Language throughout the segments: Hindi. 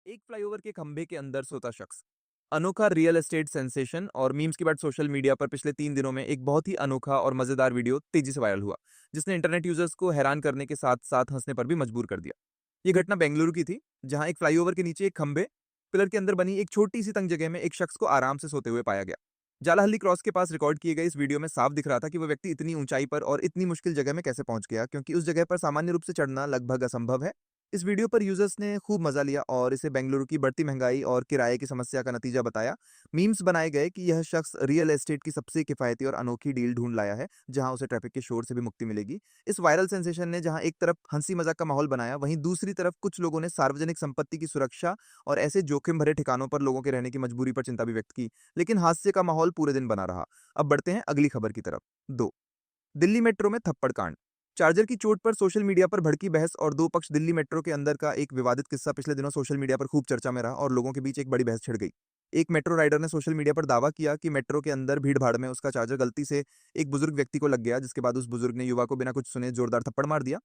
एक फ्लाईओवर के खंभे के अंदर सोता शख्स। अनोखा रियल एस्टेट सेंसेशन और मीम्स के बाद सोशल मीडिया पर पिछले 3 दिनों में एक बहुत ही अनोखा और मजेदार वीडियो तेजी से वायरल हुआ, जिसने इंटरनेट यूजर्स को हैरान करने के साथ साथ हंसने पर भी मजबूर कर दिया। ये घटना बेंगलुरु की थी, जहां एक फ्लाईओवर के नीचे एक खंभे पिलर के अंदर बनी एक छोटी सी तंग जगह में एक शख्स को आराम से सोते हुए पाया गया। जालाहल्ली क्रॉस के पास रिकॉर्ड किए गए इस वीडियो में साफ दिख रहा था कि वह व्यक्ति इतनी ऊंचाई पर और इतनी मुश्किल जगह में कैसे पहुंच गया, क्योंकि उस जगह पर सामान्य रूप से चढ़ना लगभग असंभव है। इस वीडियो पर यूजर्स ने खूब मजा लिया और इसे बेंगलुरु की बढ़ती महंगाई और किराए की समस्या का नतीजा बताया। मीम्स बनाए गए कि यह शख्स रियल एस्टेट की सबसे किफायती और अनोखी डील ढूंढ लाया है, जहां उसे ट्रैफिक के शोर से भी मुक्ति मिलेगी। इस वायरल सेंसेशन ने जहां एक तरफ हंसी मजाक का माहौल बनाया, वहीं दूसरी तरफ कुछ लोगों ने सार्वजनिक संपत्ति की सुरक्षा और ऐसे जोखिम भरे ठिकानों पर लोगों के रहने की मजबूरी पर चिंता भी व्यक्त की। लेकिन हास्य का माहौल पूरे दिन बना रहा। अब बढ़ते हैं अगली खबर की तरफ। 2, दिल्ली मेट्रो में थप्पड़ कांड। चार्जर की चोट पर सोशल मीडिया पर भड़की बहस और दो पक्ष दिल्ली मेट्रो के अंदर का एक विवादित किस्सा पिछले दिनों सोशल मीडिया पर खूब चर्चा में रहा और लोगों के बीच एक बड़ी बहस छिड़ गई। एक मेट्रो राइडर ने सोशल मीडिया पर दावा किया कि मेट्रो के अंदर भीड़ भाड़ में उसका चार्जर गलती से एक बुजुर्ग व्यक्ति को लग गया, जिसके बाद उस बुजुर्ग ने युवा को बिना कुछ सुने जोरदार थप्पड़ मार दिया।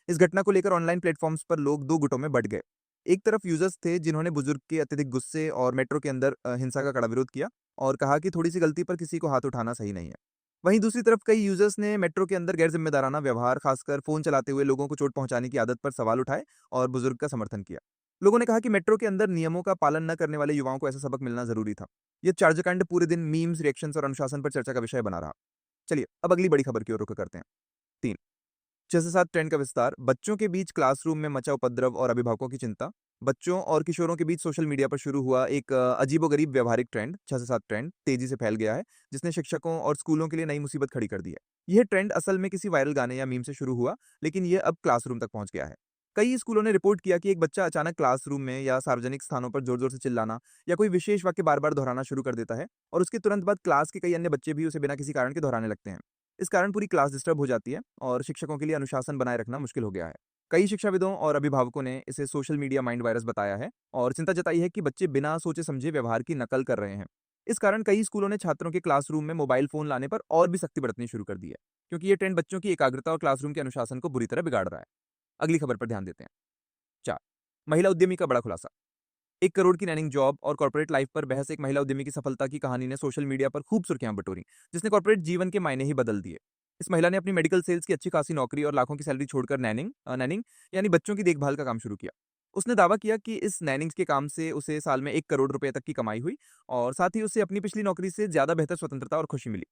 इस घटना को लेकर ऑनलाइन प्लेटफॉर्म्स पर लोग दो गुटों में बंट गए। एक तरफ यूजर्स थे जिन्होंने बुजुर्ग के अत्यधिक गुस्से और मेट्रो के अंदर हिंसा का कड़ा विरोध किया और कहा कि थोड़ी सी गलती पर किसी को हाथ उठाना सही नहीं है। वहीं दूसरी तरफ कई यूजर्स ने मेट्रो के अंदर गैर जिम्मेदाराना व्यवहार, खासकर फोन चलाते हुए लोगों को चोट पहुंचाने की आदत पर सवाल उठाए और बुजुर्ग का समर्थन किया। लोगों ने कहा कि मेट्रो के अंदर नियमों का पालन न करने वाले युवाओं को ऐसा सबक मिलना जरूरी था। ये चार्जकांड पूरे दिन मीम्स, रिएक्शंस और अनुशासन पर चर्चा का विषय बना रहा। चलिए अब अगली बड़ी खबर की ओर रुख करते हैं। 3, 6 से 7 ट्रेंड का विस्तार। बच्चों के बीच क्लासरूम में मचा उपद्रव और अभिभावकों की चिंता। बच्चों और किशोरों के बीच सोशल मीडिया पर शुरू हुआ एक अजीबोगरीब व्यवहारिक ट्रेंड 6 से 7 ट्रेंड तेजी से फैल गया है, जिसने शिक्षकों और स्कूलों के लिए नई मुसीबत खड़ी कर दी है। यह ट्रेंड असल में किसी वायरल गाने या मीम से शुरू हुआ, लेकिन यह अब क्लासरूम तक पहुंच गया है। कई स्कूलों ने रिपोर्ट किया कि एक बच्चा अचानक क्लासरूम में या सार्वजनिक स्थानों पर जोर जोर से चिल्लाना या कोई विशेष वाक्य बार बार दोहराना शुरू कर देता है, और उसके तुरंत बाद क्लास के कई अन्य बच्चे भी उसे बिना किसी कारण के दोहराने लगते हैं। इस कारण पूरी क्लास डिस्टर्ब हो जाती है और शिक्षकों के लिए अनुशासन बनाए रखना मुश्किल हो गया है। कई शिक्षाविदों और अभिभावकों ने इसे सोशल मीडिया माइंड वायरस बताया है और चिंता जताई है कि बच्चे बिना सोचे समझे व्यवहार की नकल कर रहे हैं। इस कारण कई स्कूलों ने छात्रों के क्लासरूम में मोबाइल फोन लाने पर और भी सख्ती बरतनी शुरू कर दी है, क्योंकि ये ट्रेंड बच्चों की एकाग्रता और क्लासरूम के अनुशासन को बुरी तरह बिगाड़ रहा है। अगली खबर पर ध्यान देते हैं। 4, महिला उद्यमी का बड़ा खुलासा। 1 करोड़ की रनिंग जॉब और कॉर्पोरेट लाइफ पर बहस। एक महिला उद्यमी की सफलता की कहानी ने सोशल मीडिया पर खूब सुर्खियां बटोरी, जिसने कॉर्पोरेट जीवन के मायने ही बदल दिए। इस महिला ने अपनी मेडिकल सेल्स की अच्छी खासी नौकरी और लाखों की सैलरी छोड़कर नैनिंग नैनिंग यानी बच्चों की देखभाल का काम शुरू किया। उसने दावा किया कि इस नैनिंग के काम से उसे साल में 1 करोड़ रुपए तक की कमाई हुई और साथ ही उसे अपनी पिछली नौकरी से ज्यादा बेहतर स्वतंत्रता और खुशी मिली।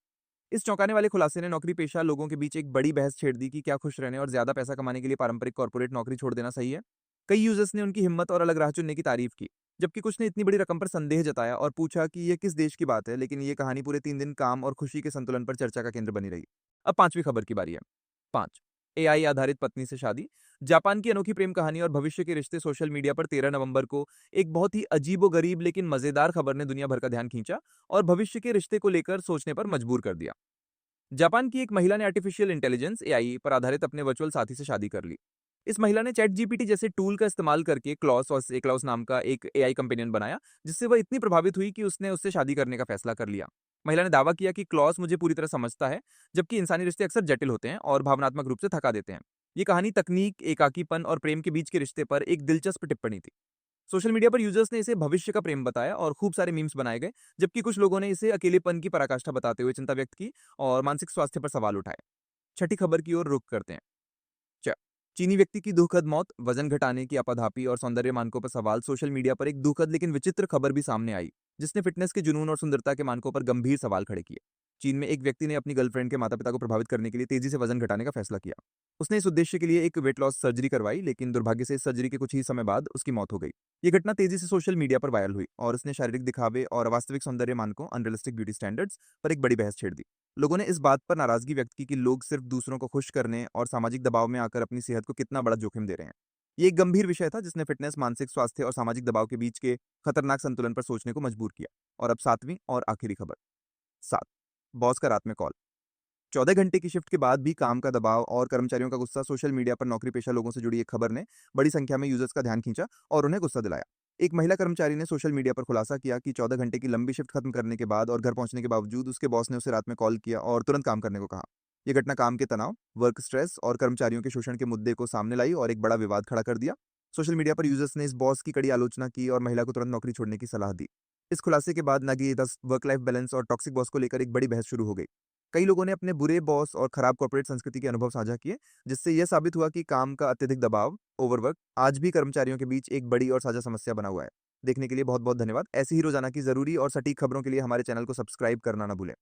इस चौंकाने वाले खुलासे ने नौकरी पेशा लोगों के बीच एक बड़ी बहस छेड़ दी कि क्या खुश रहने और ज्यादा पैसा कमाने के लिए पारंपरिक कॉर्पोरेट नौकरी छोड़ देना सही है। कई यूजर्स ने उनकी हिम्मत और अलग राह चुनने की तारीफ की, जबकि कुछ ने इतनी बड़ी रकम पर संदेह जताया और पूछा कि यह किस देश की बात है। लेकिन ये कहानी पूरे 3 दिन काम और खुशी के संतुलन पर चर्चा का केंद्र बनी रही। अब पांचवी खबर की बारी है। 5, एआई आधारित पत्नी से शादी। जापान की अनोखी प्रेम कहानी और भविष्य के रिश्ते सोशल मीडिया पर 13 नवंबर को एक बहुत ही अजीबोगरीब लेकिन मजेदार खबर ने दुनिया भर का ध्यान खींचा और भविष्य के रिश्ते को लेकर सोचने पर मजबूर कर दिया। जापान की एक महिला ने आर्टिफिशियल इंटेलिजेंस एआई पर आधारित अपने वर्चुअल साथी से शादी कर ली। इस महिला ने चैट जीपीटी जैसे टूल का इस्तेमाल करके क्लॉस और सेक्लॉस नाम का एक एआई कंपेनियन बनाया, जिससे वह इतनी प्रभावित हुई कि उसने उससे शादी करने का फैसला कर लिया। महिला ने दावा किया कि क्लॉस मुझे पूरी तरह समझता है, जबकि इंसानी रिश्ते अक्सर जटिल होते हैं और भावनात्मक रूप से थका देते हैं। ये कहानी तकनीक, एकाकीपन और प्रेम के बीच के रिश्ते पर एक दिलचस्प टिप्पणी थी। सोशल मीडिया पर यूजर्स ने इसे भविष्य का प्रेम बताया और खूब सारे मीम्स बनाए गए, जबकि कुछ लोगों ने इसे अकेलेपन की पराकाष्ठा बताते हुए चिंता व्यक्त की और मानसिक स्वास्थ्य पर सवाल उठाए। छठी खबर की ओर रुख करते हैं। च चीनी व्यक्ति की दुखद मौत, वजन घटाने की आपाधापी और सौंदर्य मानकों पर सवाल। सोशल मीडिया पर एक दुखद लेकिन विचित्र खबर भी सामने आई, जिसने फिटनेस के जुनून और सुंदरता के मानकों पर गंभीर सवाल खड़े किए। चीन में एक व्यक्ति ने अपनी गर्लफ्रेंड के माता पिता को प्रभावित करने के लिए तेजी से वजन घटाने का फैसला किया। उसने इस उद्देश्य के लिए एक वेट लॉस सर्जरी करवाई, लेकिन दुर्भाग्य से इस सर्जरी के कुछ ही समय बाद उसकी मौत हो गई। ये घटना तेजी से सोशल मीडिया पर वायरल हुई और इसने शारीरिक दिखावे और वास्तविक सौंदर्य मानकों अनरियलिस्टिक ब्यूटी स्टैंडर्ड्स पर एक बड़ी बहस छेड़ दी। लोगों ने इस बात पर नाराजगी व्यक्त की कि लोग सिर्फ दूसरों को खुश करने और सामाजिक दबाव में आकर अपनी सेहत को कितना बड़ा जोखिम दे रहे हैं। ये एक गंभीर विषय था जिसने फिटनेस, मानसिक स्वास्थ्य और सामाजिक दबाव के बीच के खतरनाक संतुलन पर सोचने को मजबूर किया। और अब सातवीं और आखिरी खबर। 7, बॉस का रात में कॉल। 14 घंटे की शिफ्ट के बाद भी काम का दबाव और कर्मचारियों का गुस्सा। सोशल मीडिया पर नौकरी पेशा लोगों से जुड़ी एक खबर ने बड़ी संख्या में यूजर्स का ध्यान खींचा और उन्हें गुस्सा दिलाया। एक महिला कर्मचारी ने सोशल मीडिया पर खुलासा किया कि 14 घंटे की लंबी शिफ्ट खत्म करने के बाद और घर पहुंचने के बावजूद उसके बॉस ने उसे रात में कॉल किया और तुरंत काम करने को कहा। यह घटना काम के तनाव, वर्क स्ट्रेस और कर्मचारियों के शोषण के मुद्दे को सामने लाई और एक बड़ा विवाद खड़ा कर दिया। सोशल मीडिया पर यूजर्स ने इस बॉस की कड़ी आलोचना की और महिला को तुरंत नौकरी छोड़ने की सलाह दी। इस खुलासे के बाद नागी 10 वर्क लाइफ बैलेंस और टॉक्सिक बॉस को लेकर एक बड़ी बहस शुरू हो गई। कई लोगों ने अपने बुरे बॉस और खराब कॉर्पोरेट संस्कृति के अनुभव साझा किए, जिससे यह साबित हुआ कि काम का अत्यधिक दबाव, ओवरवर्क, आज भी कर्मचारियों के बीच एक बड़ी और साझा समस्या बना हुआ है। देखने के लिए बहुत बहुत धन्यवाद। ऐसी ही रोजाना की जरूरी और सटीक खबरों के लिए हमारे चैनल को सब्सक्राइब करना ना भूलें।